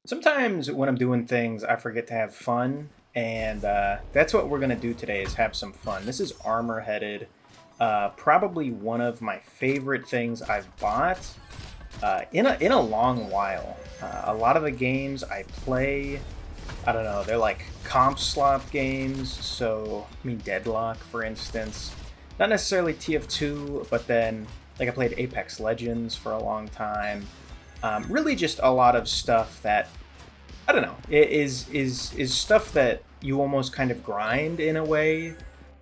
Sometimes when I'm doing things, I forget to have fun, and that's what we're gonna do today is have some fun. This is Armor Headed, probably one of my favorite things I've bought in a long while. A lot of the games I play, I don't know, they're like comp slot games. So I mean, Deadlock, for instance, not necessarily TF2, but then like I played Apex Legends for a long time. Really, just a lot of stuff that I don't know. It is stuff that you almost kind of grind in a way.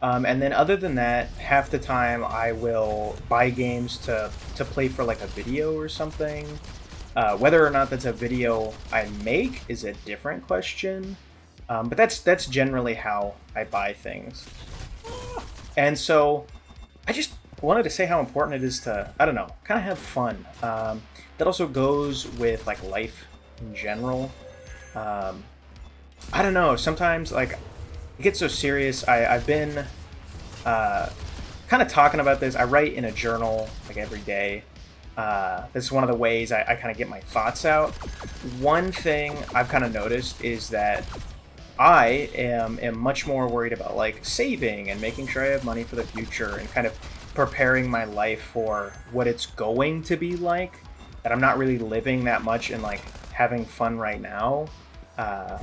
And then other than that, half the time I will buy games to play for like a video or something. Whether or not that's a video I make is a different question. But that's generally how I buy things. And so I just wanted to say how important it is to, I don't know, kind of have fun. That also goes with like life in general. um, I don't know. Sometimes like it gets so serious. I've been uh, kind of talking about this. I write in a journal like every day. This is one of the ways I kind of get my thoughts out. One thing I've kind of noticed is that I am much more worried about like saving and making sure I have money for the future and kind of preparing my life for what it's going to be like. That I'm not really living that much and like having fun right now. Uh,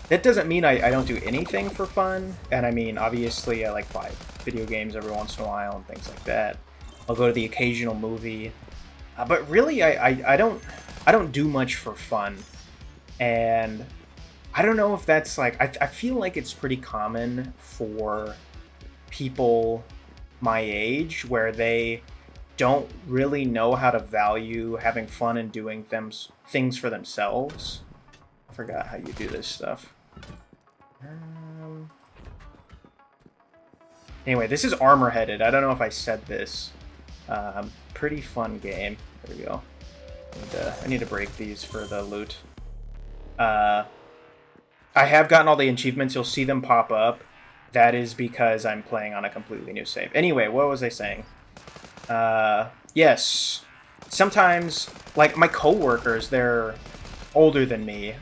that doesn't mean I don't do anything for fun. And I mean, obviously, I like buy video games every once in a while and things like that. I'll go to the occasional movie, but really, I don't do much for fun. And I don't know if that's like I feel like it's pretty common for people my age where they don't really know how to value having fun and doing things for themselves. I forgot how you do this stuff. Um, anyway, this is Armor Headed. I don't know if I said this. Pretty fun game. There we go. I need to break these for the loot. Uh, I have gotten all the achievements. You'll see them pop up. That is because I'm playing on a completely new save. Anyway, what was I saying? Yes. Sometimes, like, my coworkers, they're older than me.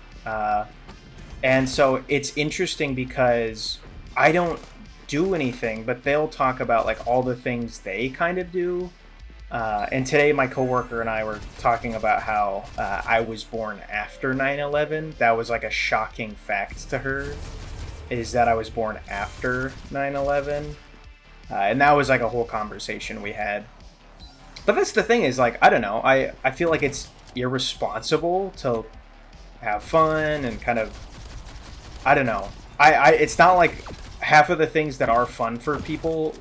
And so it's interesting because I don't do anything, but they'll talk about, like, all the things they kind of do. And today my coworker and I were talking about how I was born after 9/11. That was, like, a shocking fact to her, is that I was born after 9/11. And that was, like, a whole conversation we had. But that's the thing is, like, I don't know. I feel like it's irresponsible to have fun and kind of, I don't know. It's not like half of the things that are fun for people,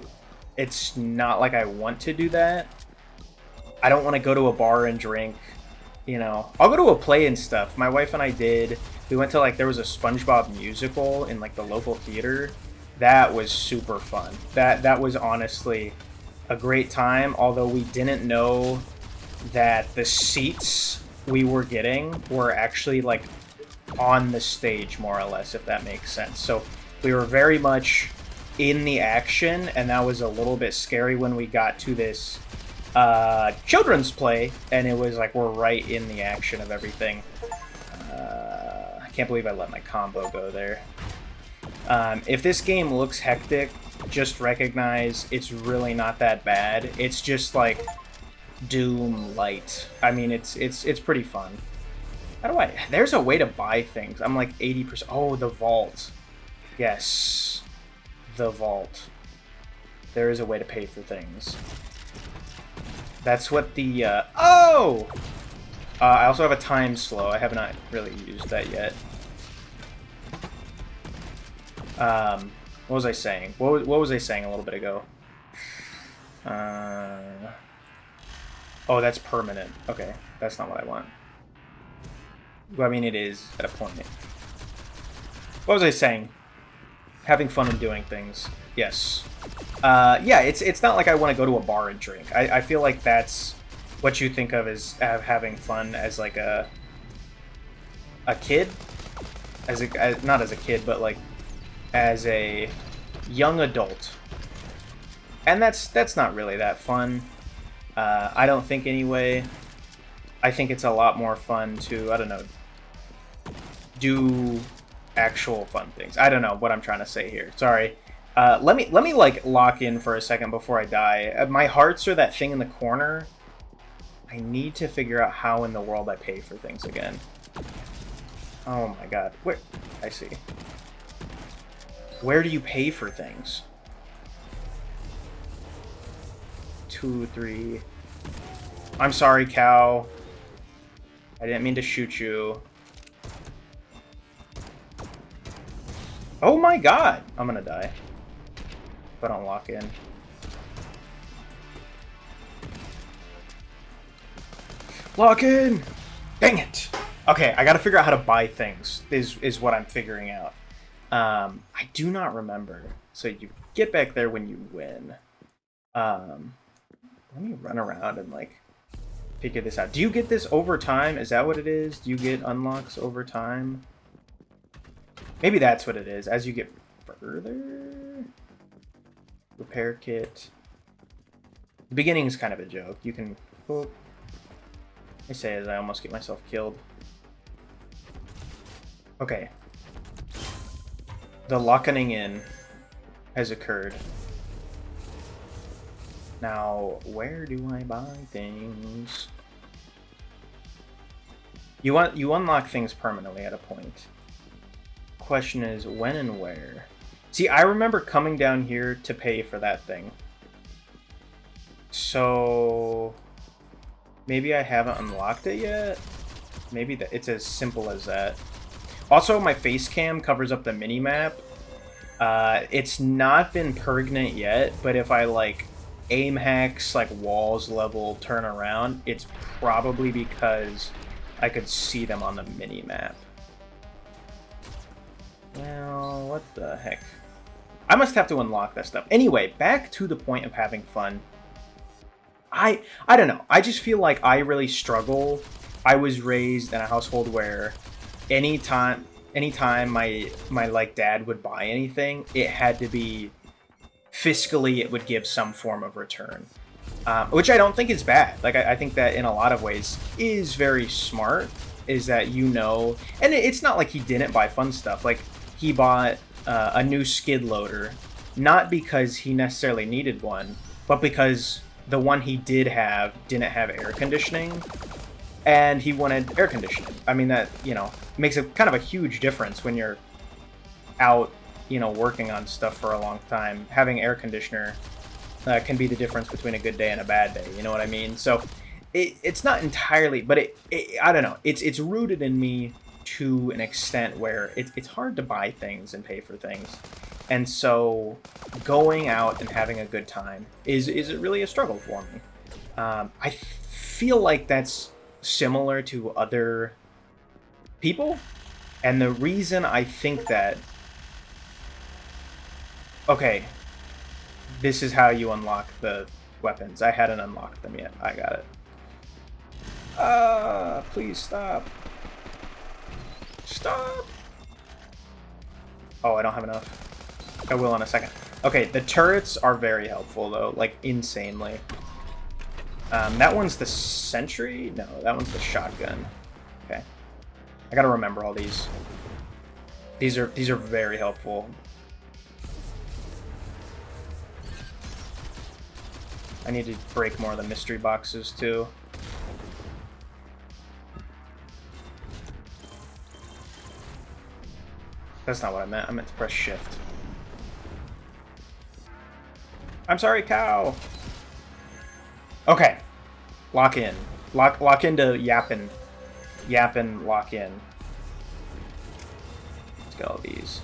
it's not like I want to do that. I don't want to go to a bar and drink, you know. I'll go to a play and stuff. My wife and I did. We went to, like, there was a SpongeBob musical in, like, the local theater. That was super fun. That was honestly a great time, although we didn't know that the seats we were getting were actually like on the stage, more or less, if that makes sense. So we were very much in the action, and that was a little bit scary when we got to this children's play, and it was like we're right in the action of everything. I can't believe I let my combo go there. If this game looks hectic, just recognize it's really not that bad. It's just like Doom light. I mean, it's pretty fun. How do I? There's a way to buy things. I'm like 80%. Oh, the vault. Yes, the vault. There is a way to pay for things. That's what the oh. I also have a time slow. I have not really used that yet. What was I saying? What was I saying a little bit ago? Oh, that's permanent. Okay, that's not what I want. Well, I mean, it is at a point. What was I saying? Having fun and doing things. Yes. Yeah, it's not like I want to go to a bar and drink. I feel like that's what you think of as having fun as like a kid, not as a kid, but like as a young adult, and that's not really that fun. I don't think anyway. I think it's a lot more fun to, I don't know, do actual fun things. I don't know what I'm trying to say here. Sorry. Let me like lock in for a second before I die. My hearts are that thing in the corner. I need to figure out how in the world I pay for things again. Oh my god. Where? I see. Where do you pay for things? 2, 3. I'm sorry, cow. I didn't mean to shoot you. Oh my god! I'm gonna die. If I don't lock in. Lock in! Dang it! Okay, I gotta figure out how to buy things, is what I'm figuring out. I do not remember. So you get back there when you win. Let me run around and, like, figure this out. Do you get this over time? Is that what it is? Do you get unlocks over time? Maybe that's what it is. As you get further... Repair kit. The beginning is kind of a joke. You can... Oh, I say as I almost get myself killed. Okay. The locking in has occurred. Now, where do I buy things? You unlock things permanently at a point. Question is, when and where? See, I remember coming down here to pay for that thing. So... maybe I haven't unlocked it yet? Maybe that it's as simple as that. Also, my face cam covers up the mini-map. It's not been permanent yet, but if I, like, aim hacks, like, walls level, turn around, it's probably because I could see them on the mini-map. Well, what the heck? I must have to unlock that stuff. Anyway, back to the point of having fun. I don't know. I just feel like I really struggle. I was raised in a household where anytime my like dad would buy anything, it had to be fiscally, it would give some form of return, which I don't think is bad. Like I think that in a lot of ways is very smart. Is that, you know, and it's not like he didn't buy fun stuff. Like he bought a new skid loader, not because he necessarily needed one, but because the one he did have didn't have air conditioning, and he wanted air conditioning. I mean, that, you know, makes a kind of a huge difference when you're out, you know, working on stuff for a long time. Having air conditioner can be the difference between a good day and a bad day. You know what I mean? So it's not entirely, but I don't know. It's rooted in me to an extent where it's hard to buy things and pay for things. And so going out and having a good time is really a struggle for me. I feel like that's similar to other people. And the reason I think that... Okay, this is how you unlock the weapons. I hadn't unlocked them yet. I got it. Please stop. Stop! Oh, I don't have enough. I will in a second. Okay, the turrets are very helpful, though. Like, insanely. That one's the sentry? No, that one's the shotgun. Okay. I gotta remember all these. These are very helpful. I need to break more of the mystery boxes, too. That's not what I meant. I meant to press shift. I'm sorry, cow! Okay. Lock in. Lock into yappin'. Yappin', lock in. Let's get all these.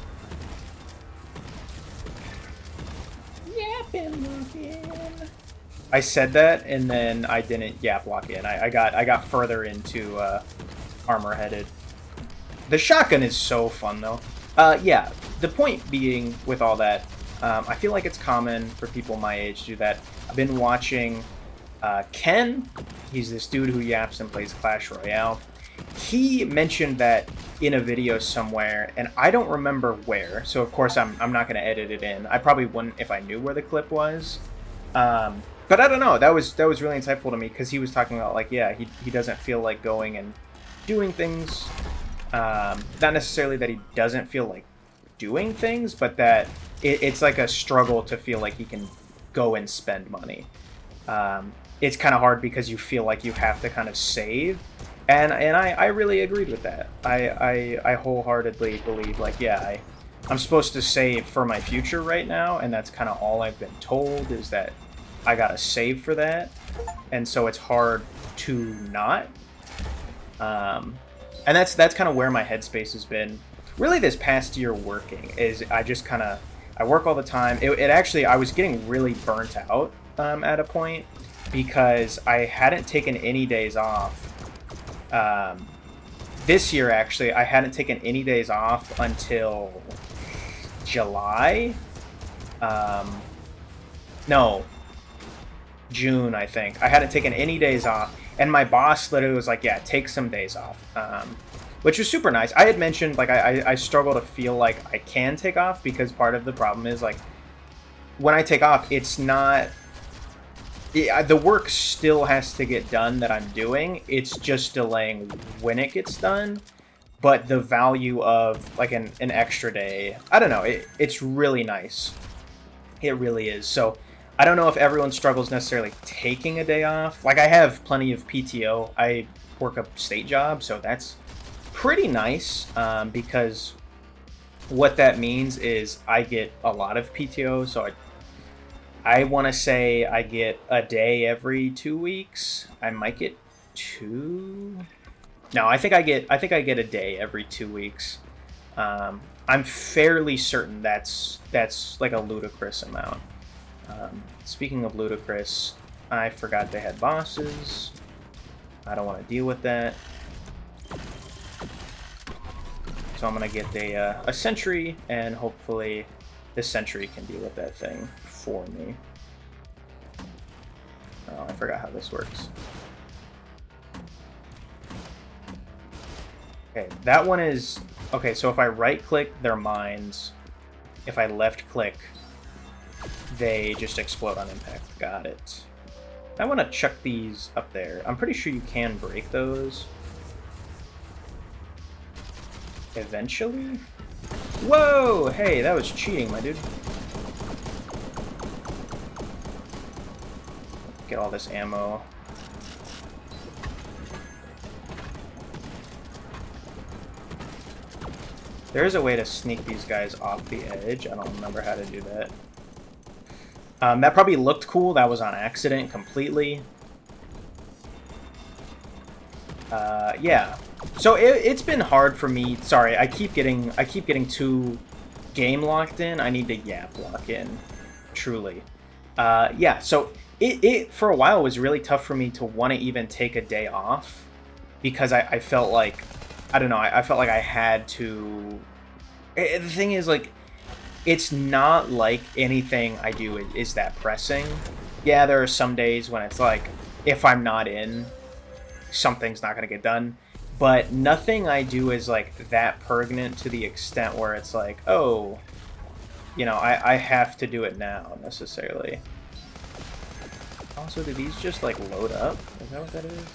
Yappin', lock in. I said that, and then I didn't yap lock in. I got further into armor-headed. The shotgun is so fun, though. Yeah, the point being with all that, I feel like it's common for people my age to do that. I've been watching Ken. He's this dude who yaps and plays Clash Royale. He mentioned that in a video somewhere, and I don't remember where, so of course I'm not going to edit it in. I probably wouldn't if I knew where the clip was. But I don't know, that was really insightful to me, because he was talking about, like, yeah, he doesn't feel like going and doing things Not necessarily that he doesn't feel like doing things, but that it's like a struggle to feel like he can go and spend money. It's kind of hard because you feel like you have to kind of save, and I really agreed with that. I wholeheartedly believe, like, yeah, I'm supposed to save for my future right now, and that's kind of all I've been told, is that I gotta save for that, and so it's hard to not. And that's kind of where my headspace has been really this past year working, is I just kind of, I work all the time. It actually, I was getting really burnt out at a point because I hadn't taken any days off. This year, actually, I hadn't taken any days off until July. No, June, I think. I hadn't taken any days off. And my boss literally was like, yeah, take some days off, which was super nice. I had mentioned, like, I struggle to feel like I can take off because part of the problem is, like, when I take off, it's not... the work still has to get done that I'm doing. It's just delaying when it gets done. But the value of, like, an extra day, I don't know, it's really nice. It really is. So... I don't know if everyone struggles necessarily taking a day off. Like, I have plenty of PTO. I work a state job, so that's pretty nice, because what that means is I get a lot of PTO. So I want to say I get a day every 2 weeks. I might get 2. No, I think I get a day every 2 weeks. I'm fairly certain that's like a ludicrous amount. Speaking of ludicrous, I forgot they had bosses. I don't want to deal with that. So I'm going to get a sentry, and hopefully this sentry can deal with that thing for me. Oh, I forgot how this works. Okay, that one is... Okay, so if I right-click their mines, if I left-click, they just explode on impact. Got it. I want to chuck these up there. I'm pretty sure you can break those. Eventually? Whoa! Hey, that was cheating, my dude. Get all this ammo. There is a way to sneak these guys off the edge. I don't remember how to do that. That probably looked cool. That was on accident completely. Yeah. So it's been hard for me. Sorry, I keep getting too game locked in. I need to yap lock in. Truly. Yeah. So it for a while was really tough for me to want to even take a day off because I felt like, I don't know. I felt like I had to. The thing is, like, it's not like anything I do is that pressing. Yeah, there are some days when it's like, if I'm not in, something's not going to get done. But nothing I do is, like, that pregnant to the extent where it's like, oh, you know, I have to do it now, necessarily. Also, do these just, like, load up? Is that what that is?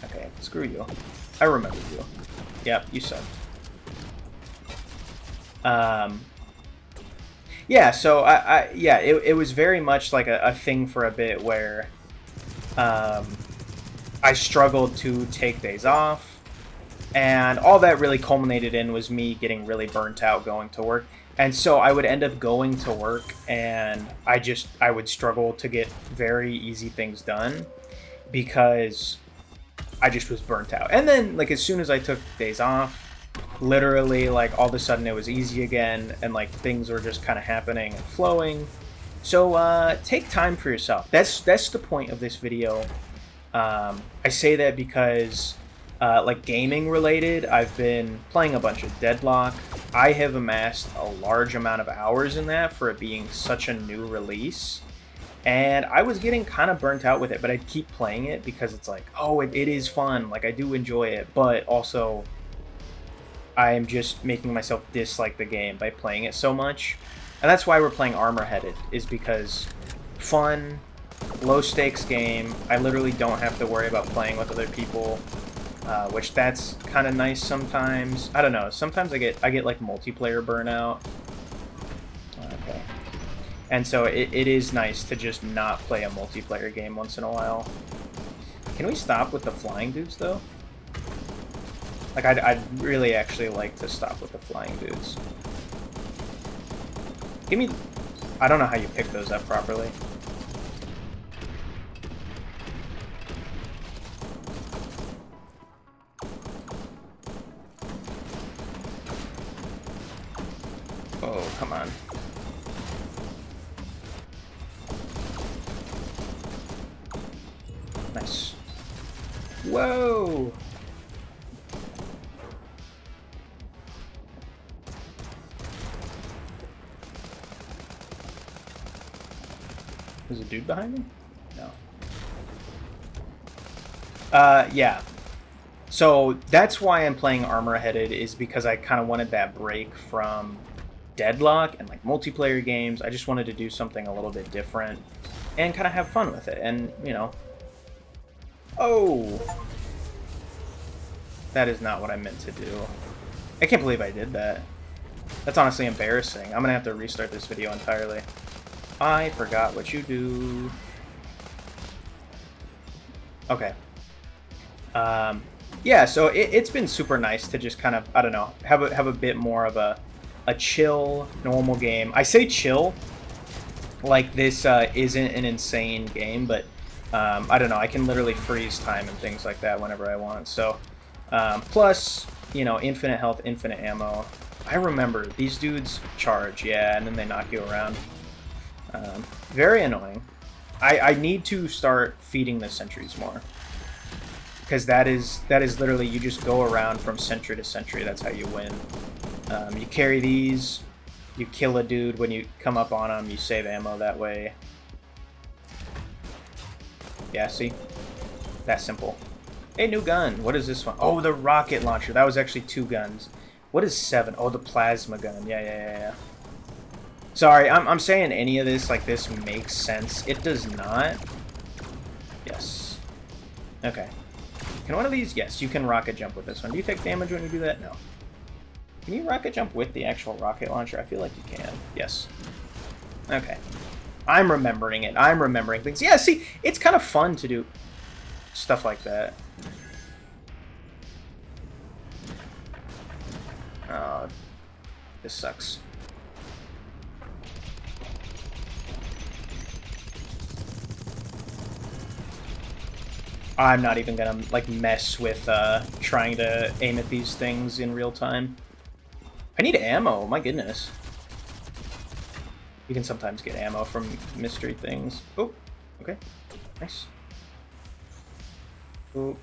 Okay, screw you. I remember you. Yep, you suck. Yeah, so yeah, it was very much like a thing for a bit where I struggled to take days off, and all that really culminated in was me getting really burnt out going to work. And so I would end up going to work, and I would struggle to get very easy things done because I just was burnt out. And then, like, as soon as I took days off, literally, like, all of a sudden it was easy again, and, like, things were just kind of happening and flowing. So take time for yourself. That's the point of this video. I say that because like, gaming related, I've been playing a bunch of Deadlock. I have amassed a large amount of hours in that for it being such a new release, and I was getting kind of burnt out with it, but I'd keep playing it because it's like, oh, it is fun, like, I do enjoy it, but also I am just making myself dislike the game by playing it so much. And that's why we're playing Armor Headed, is because fun, low stakes game. I literally don't have to worry about playing with other people. which that's kind of nice sometimes. I don't know. Sometimes I get like multiplayer burnout. Okay. And so it is nice to just not play a multiplayer game once in a while. Can we stop with the flying dudes, though? Like, I'd really actually like to stop with the flying dudes. Give me... I don't know how you pick those up properly. Oh, come on. Nice. Whoa! There's a dude behind me? No. Yeah. So that's why I'm playing Armor Headed, is because I kind of wanted that break from Deadlock and like multiplayer games. I just wanted to do something a little bit different and kind of have fun with it. And, you know... Oh! That is not what I meant to do. I can't believe I did that. That's honestly embarrassing. I'm gonna have to restart this video entirely. I forgot what you do. Okay. Yeah, so it's been super nice to just kind of, I don't know, have a bit more of a chill, normal game. I say chill, like this isn't an insane game, but I don't know, I can literally freeze time and things like that whenever I want. So, plus, you know, infinite health, infinite ammo. I remember, these dudes charge, yeah, and then they knock you around. Very annoying. I need to start feeding the sentries more. Because that is literally, you just go around from sentry to sentry. That's how you win. You carry these, you kill a dude when you come up on him, you save ammo that way. Yeah, see? That simple. Hey, new gun. What is this one? Oh, the rocket launcher. That was actually 2 guns. What is 7? Oh, the plasma gun. Yeah. Sorry, I'm saying any of this, like, this makes sense. It does not. Yes. Okay. Can one of these? Yes, you can rocket jump with this one. Do you take damage when you do that? No. Can you rocket jump with the actual rocket launcher? I feel like you can. Yes. Okay. I'm remembering it. I'm remembering things. Yeah, see, it's kind of fun to do stuff like that. Oh, this sucks. I'm not even gonna, like, mess with trying to aim at these things in real time. I need ammo, my goodness. You can sometimes get ammo from mystery things. Oh, okay, nice. Oh,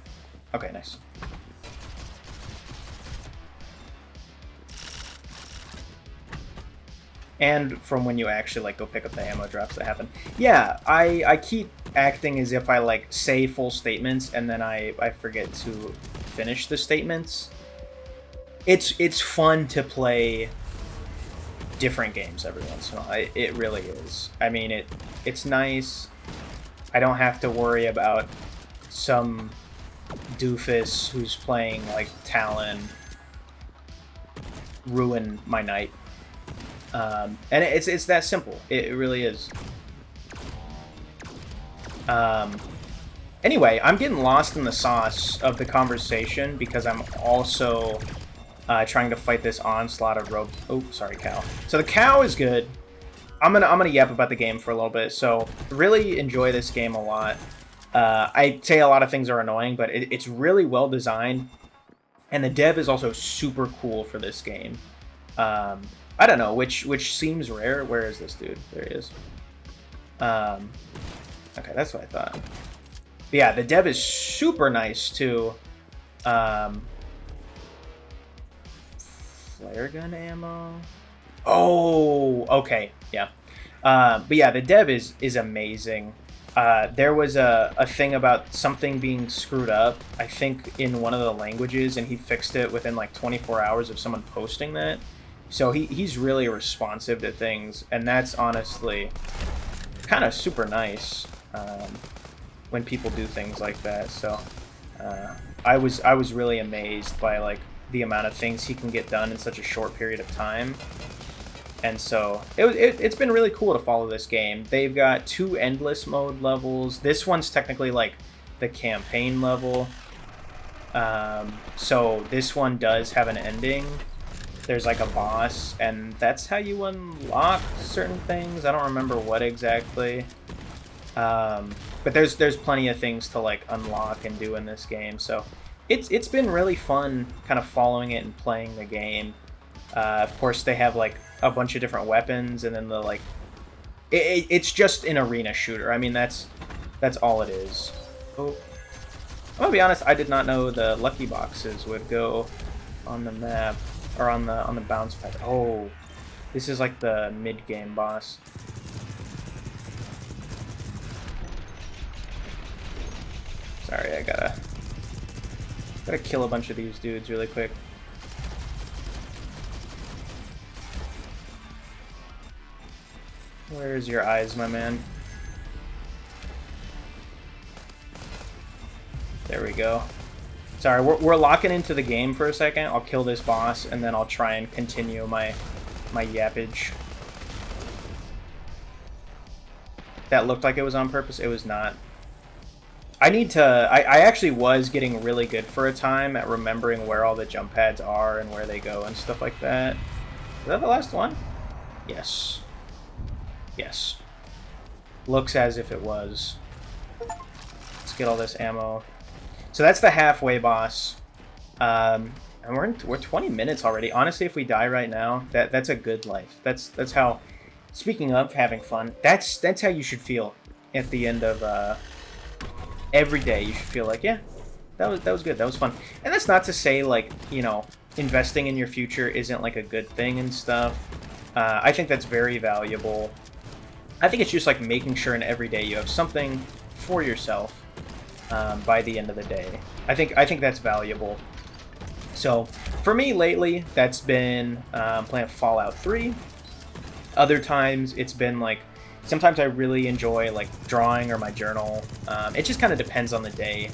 okay, nice. And from when you actually, like, go pick up the ammo drops that happen. Yeah, I keep acting as if I, like, say full statements and then I forget to finish the statements. It's fun to play different games every once in a while. It really is. I mean, it's nice. I don't have to worry about some doofus who's playing, like, Talon ruin my night. And it's that simple. It really is. Anyway, I'm getting lost in the sauce of the conversation because I'm also trying to fight this onslaught of rope. Oh, sorry, cow. So the cow is good. I'm gonna yap about the game for a little bit. So really enjoy this game a lot. I say a lot of things are annoying, but it's really well designed, and the dev is also super cool for this game. I don't know, which seems rare. Where is this dude? There he is. Okay, that's what I thought. But yeah, the dev is super nice too. Flare gun ammo. Oh, okay, yeah. But yeah, the dev is amazing. There was a thing about something being screwed up, I think, in one of the languages, and he fixed it within like 24 hours of someone posting that. So he's really responsive to things, and that's honestly kind of super nice when people do things like that. So I was really amazed by like the amount of things he can get done in such a short period of time. And so it's been really cool to follow this game. They've got 2 endless mode levels. This one's technically like the campaign level. So this one does have an ending. There's like a boss, and that's how you unlock certain things. I don't remember what exactly. But there's plenty of things to like unlock and do in this game. So it's been really fun kind of following it and playing the game. Of course, they have like a bunch of different weapons, and then the like it's just an arena shooter. I mean, that's all it is. Oh, I'm gonna be honest, I did not know the lucky boxes would go on the map or on the bounce pad. Oh, this is like the mid-game boss. Sorry, I gotta kill a bunch of these dudes really quick. Where's your eyes, my man? There we go. Sorry, we're locking into the game for a second. I'll kill this boss, and then I'll try and continue my yappage. That looked like it was on purpose. It was not. I need to... I actually was getting really good for a time at remembering where all the jump pads are and where they go and stuff like that. Is that the last one? Yes. Yes. Looks as if it was. Let's get all this ammo. So that's the halfway boss. And we're 20 minutes already. Honestly, if we die right now, that's a good life. That's how... Speaking of having fun, that's how you should feel at the end of every day. You should feel like, yeah, that was good. That was fun. And that's not to say like, you know, investing in your future isn't like a good thing and stuff. I think that's very valuable. I think it's just like making sure in every day you have something for yourself by the end of the day. I think that's valuable. So for me lately, that's been playing Fallout 3. Other times it's been like, sometimes I really enjoy like drawing or my journal. It just kind of depends on the day.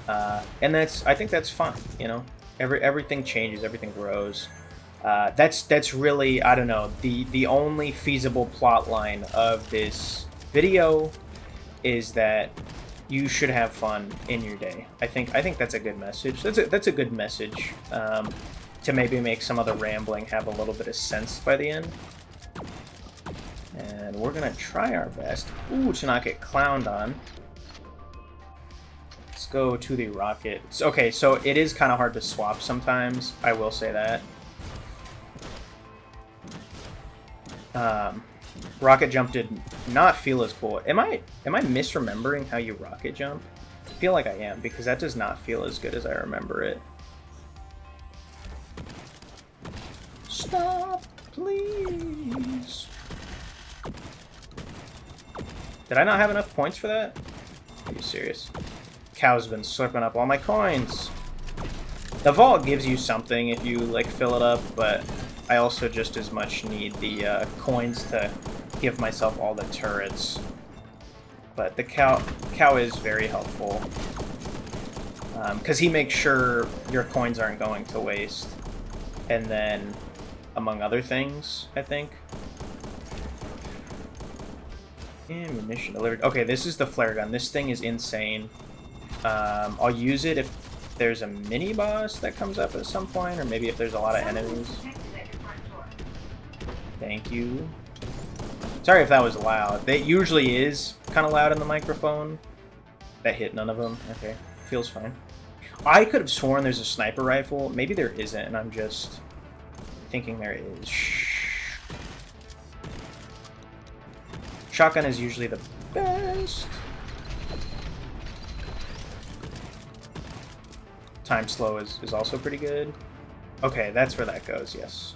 And I think that's fun, you know? Everything changes, everything grows. That's really, I don't know, the only feasible plot line of this video is that you should have fun in your day. I think that's a good message. That's a good message to maybe make some of the rambling have a little bit of sense by the end. And we're gonna try our best, to not get clowned on. Let's go to the rocket. Okay, so it is kind of hard to swap sometimes, I will say that. Rocket jump did not feel as cool. Am I misremembering how you rocket jump? I feel like I am, because that does not feel as good as I remember it. Stop, please. Did I not have enough points for that? Are you serious? Cow's been slurping up all my coins. The vault gives you something if you like fill it up, but I also just as much need the coins to give myself all the turrets. But the cow is very helpful because he makes sure your coins aren't going to waste. And then, among other things, I think. Ammunition delivered. Okay, this is the flare gun. This thing is insane. I'll use it if there's a mini boss that comes up at some point, or maybe if there's a lot of enemies. Thank you. Sorry if that was loud. It usually is kind of loud in the microphone. That hit none of them. Okay, feels fine. I could have sworn there's a sniper rifle. Maybe there isn't, and I'm just thinking there is. Shotgun is usually the best. Time slow is also pretty good. Okay, that's where that goes, yes.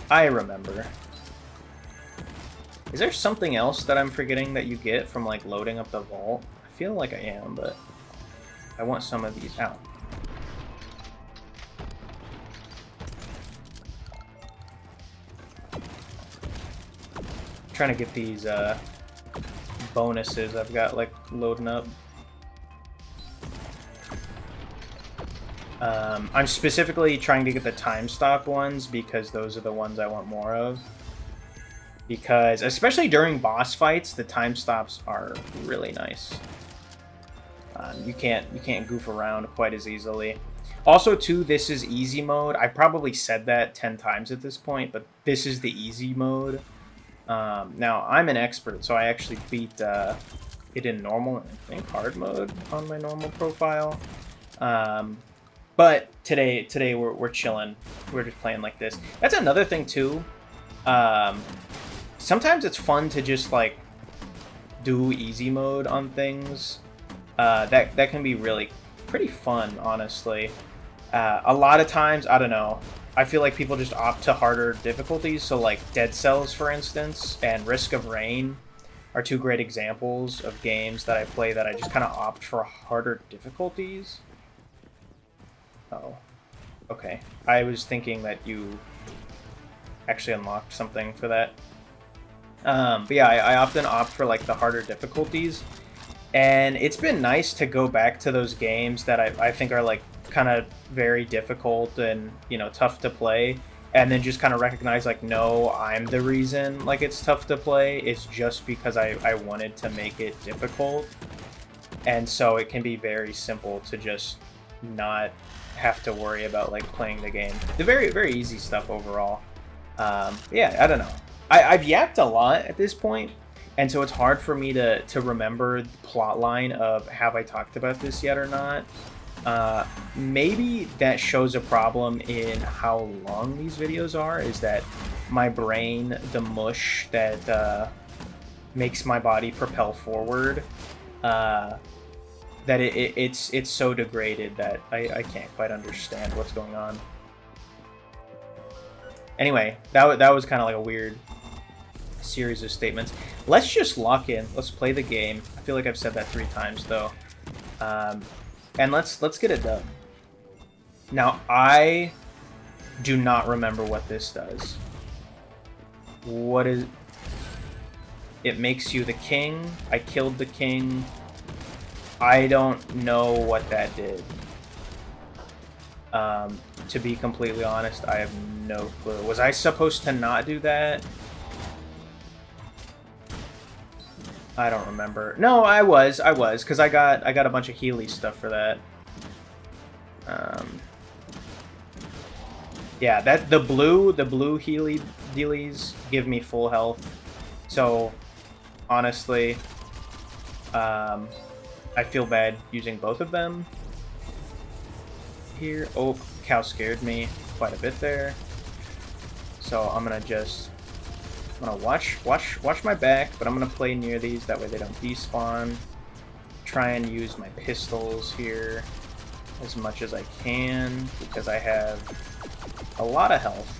I remember. Is there something else that I'm forgetting that you get from like loading up the vault? I feel like I am, but I want some of these out. Trying to get these bonuses I've got like loading up. I'm specifically trying to get the time stop ones because those are the ones I want more of. Because, especially during boss fights, the time stops are really nice. You can't goof around quite as easily. Also, too, this is easy mode. I probably said that 10 times at this point, but this is the easy mode. Now, I'm an expert, so I actually beat it in normal, I think hard mode on my normal profile. But today we're chilling. We're just playing like this. That's another thing, too. Sometimes it's fun to just, like, do easy mode on things. That can be really pretty fun, honestly. A lot of times, I don't know, I feel like people just opt to harder difficulties. So, like, Dead Cells, for instance, and Risk of Rain are two great examples of games that I play that I just kind of opt for harder difficulties. Oh. Okay. I was thinking that you actually unlocked something for that. But yeah, I often opt for, like, the harder difficulties. And it's been nice to go back to those games that I think are, like, kind of very difficult and, you know, tough to play. And then just kind of recognize, like, no, I'm the reason, like, it's tough to play. It's just because I wanted to make it difficult. And so it can be very simple to just not have to worry about, like, playing the game. The very, very easy stuff overall. Yeah, I don't know. I've yapped a lot at this point, and so it's hard for me to remember the plot line of have I talked about this yet or not. Maybe that shows a problem in how long these videos are, is that my brain, the mush that makes my body propel forward, that it's so degraded that I can't quite understand what's going on. Anyway, that was kind of like a weird series of statements. Let's just lock in. Let's play the game. I feel like I've said that 3 times though. And let's get it done. Now, I do not remember what this does. What is... It makes you the king. I killed the king. I don't know what that did. To be completely honest, I have no clue. Was I supposed to not do that? I don't remember. No, I was, because I got a bunch of Healy stuff for that. Yeah, that the blue Healy dealies give me full health. So, honestly, I feel bad using both of them here. Oh, cow scared me quite a bit there. So I'm gonna watch my back, but I'm gonna play near these, that way they don't despawn. Try and use my pistols here as much as I can, because I have a lot of health.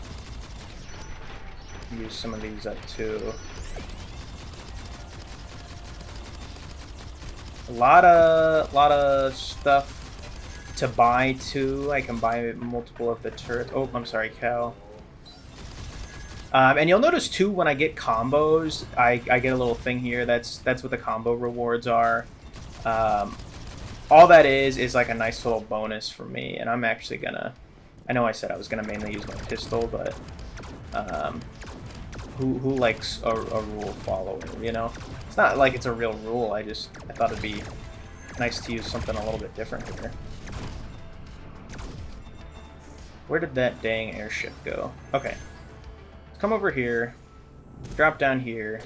Use some of these up too. A lot of stuff to buy too. I can buy multiple of the turrets. Oh, I'm sorry, cow. And you'll notice too, when I get combos, I get a little thing here. That's what the combo rewards are. All that is like a nice little bonus for me. And I'm actually gonna... I know I said I was gonna mainly use my pistol, but who likes a rule follower? You know, it's not like it's a real rule. I thought it'd be nice to use something a little bit different here. Where did that dang airship go? Okay. Come over here, drop down here,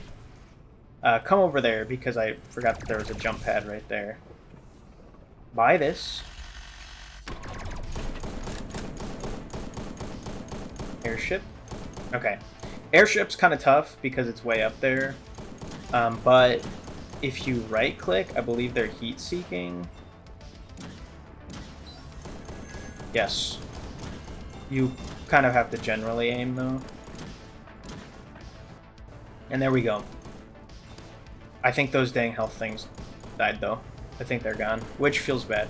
come over there because I forgot that there was a jump pad right there. Buy this. Airship. Okay. Airship's kind of tough because it's way up there, but if you right click, I believe they're heat seeking. Yes. You kind of have to generally aim though. And there we go. I think those dang health things died, though. I think they're gone, which feels bad.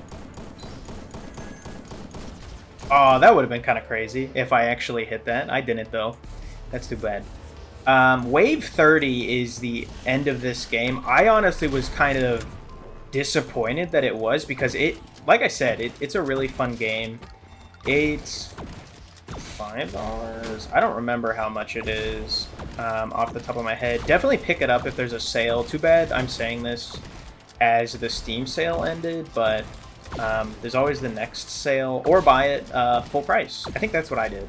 Oh, that would have been kind of crazy if I actually hit that. I didn't, though. That's too bad. Wave 30 is the end of this game. I honestly was kind of disappointed that it was, because it, like I said, it's a really fun game. It's $5. I don't remember how much it is off the top of my head. Definitely pick it up if there's a sale. Too bad I'm saying this as the Steam sale ended, but there's always the next sale, or buy it full price. I think that's what I did.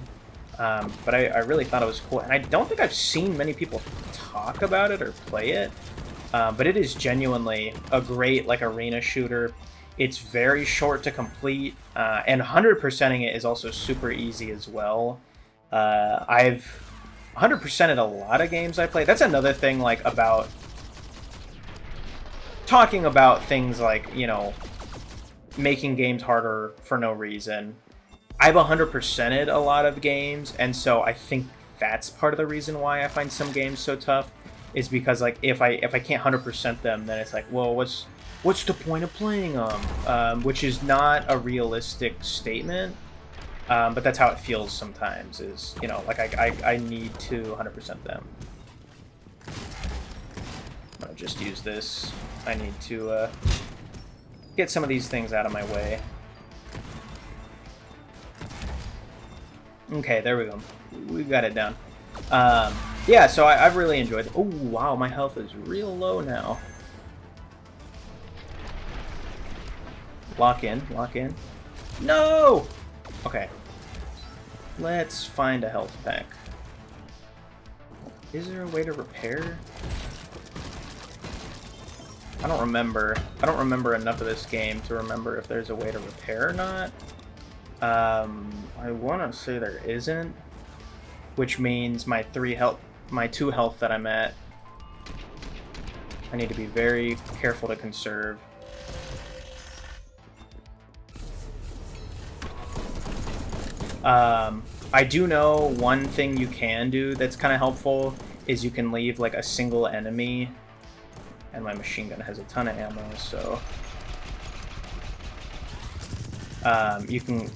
But I really thought it was cool, and I don't think I've seen many people talk about it or play it. But it is genuinely a great like arena shooter. It's very short to complete, and 100%ing it is also super easy as well. I've 100%ed a lot of games I play. That's another thing, like, about talking about things like, you know, making games harder for no reason. I've 100%ed a lot of games, and so I think that's part of the reason why I find some games so tough, is because, like, if I can't 100% them, then it's like, well, what's the point of playing them? Which is not a realistic statement, but that's how it feels sometimes, is, you know, like, I need to 100% them. I'll just use this. I need to get some of these things out of my way. Okay, there we go. We've got it down. Yeah, so I've really enjoyed it. Oh, wow, my health is real low now. Lock in, lock in. No! Okay. Let's find a health pack. Is there a way to repair? I don't remember. I don't remember enough of this game to remember if there's a way to repair or not. I want to say there isn't, which means my 2 health that I'm at, I need to be very careful to conserve. I do know one thing you can do that's kind of helpful is you can leave like a single enemy, and my machine gun has a ton of ammo, so you can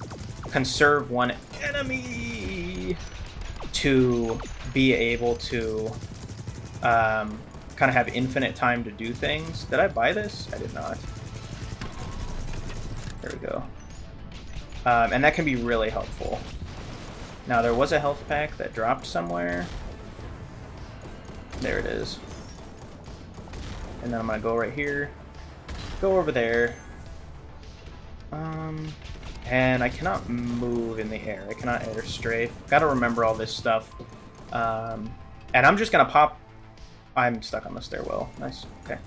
conserve one enemy to be able to kind of have infinite time to do things. Did I buy this? I did not. There we go. And that can be really helpful. Now, there was a health pack that dropped somewhere. There it is. And then I'm going to go right here. Go over there. And I cannot move in the air. I cannot air strafe. Gotta remember all this stuff. And I'm just going to pop... I'm stuck on the stairwell. Nice. Okay.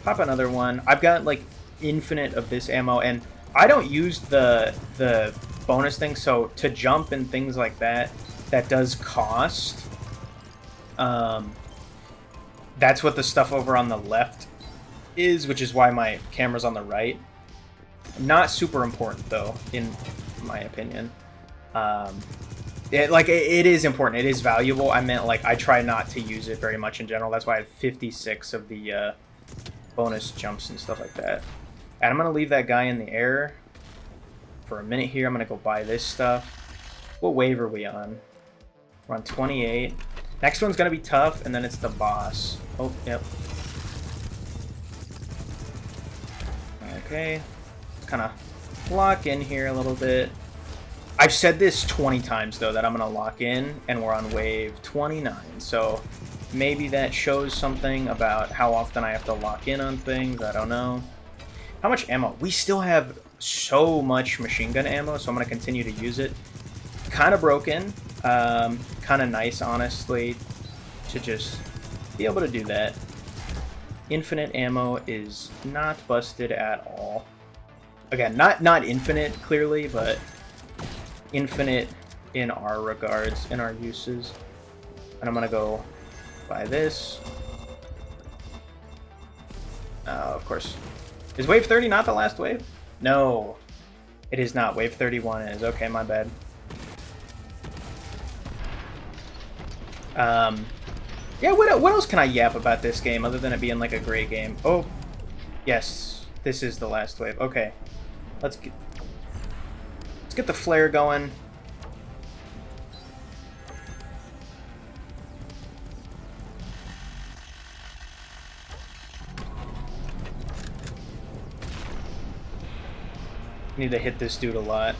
Pop another one. I've got, like, infinite of this ammo, and I don't use the bonus thing, so to jump and things like that, that does cost. That's what the stuff over on the left is, which is why my camera's on the right. Not super important, though, in my opinion. It is important. It is valuable. I meant, like, I try not to use it very much in general. That's why I have 56 of the bonus jumps and stuff like that. And I'm going to leave that guy in the air for a minute here. I'm going to go buy this stuff. What wave are we on? We're on 28. Next one's going to be tough, and then it's the boss. Oh, yep. Okay. Kind of lock in here a little bit. I've said this 20 times, though, that I'm going to lock in, and we're on wave 29. So maybe that shows something about how often I have to lock in on things. I don't know. How much ammo? We still have so much machine gun ammo, so I'm going to continue to use it. Kind of broken. Kind of nice, honestly, to just be able to do that. Infinite ammo is not busted at all. Again, not infinite, clearly, but infinite in our regards, in our uses. And I'm going to go buy this. Of course. Is wave 30 not the last wave? No, it is not. Wave 31 is. Okay, my bad. Yeah, what else can I yap about this game other than it being like a great game? Oh, yes, this is the last wave. Okay, let's get the flare going. Need to hit this dude a lot.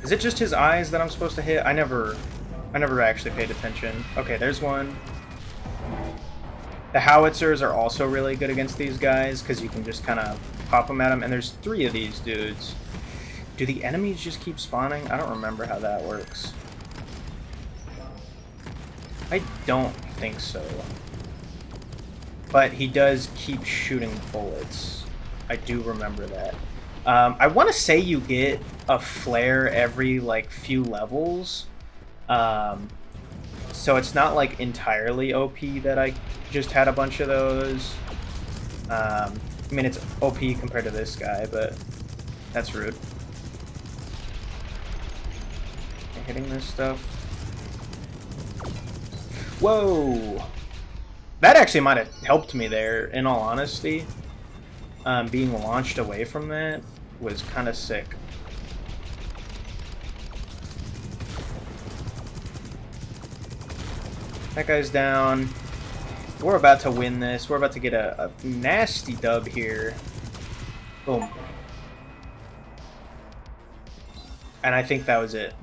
Is it just his eyes that I'm supposed to hit? I never actually paid attention. Okay, there's one. The howitzers are also really good against these guys because you can just kind of pop them at them. And there's 3 of these dudes. Do the enemies just keep spawning? I don't remember how that works. I don't think so. But he does keep shooting bullets. I do remember that. I want to say you get a flare every, like, few levels. So it's not, like, entirely OP that I just had a bunch of those. I mean, it's OP compared to this guy, but that's rude. Am I hitting this stuff? Whoa! That actually might have helped me there, in all honesty. Being launched away from that was kind of sick. That guy's down. We're about to win this. We're about to get a nasty dub here. Boom. And I think that was it.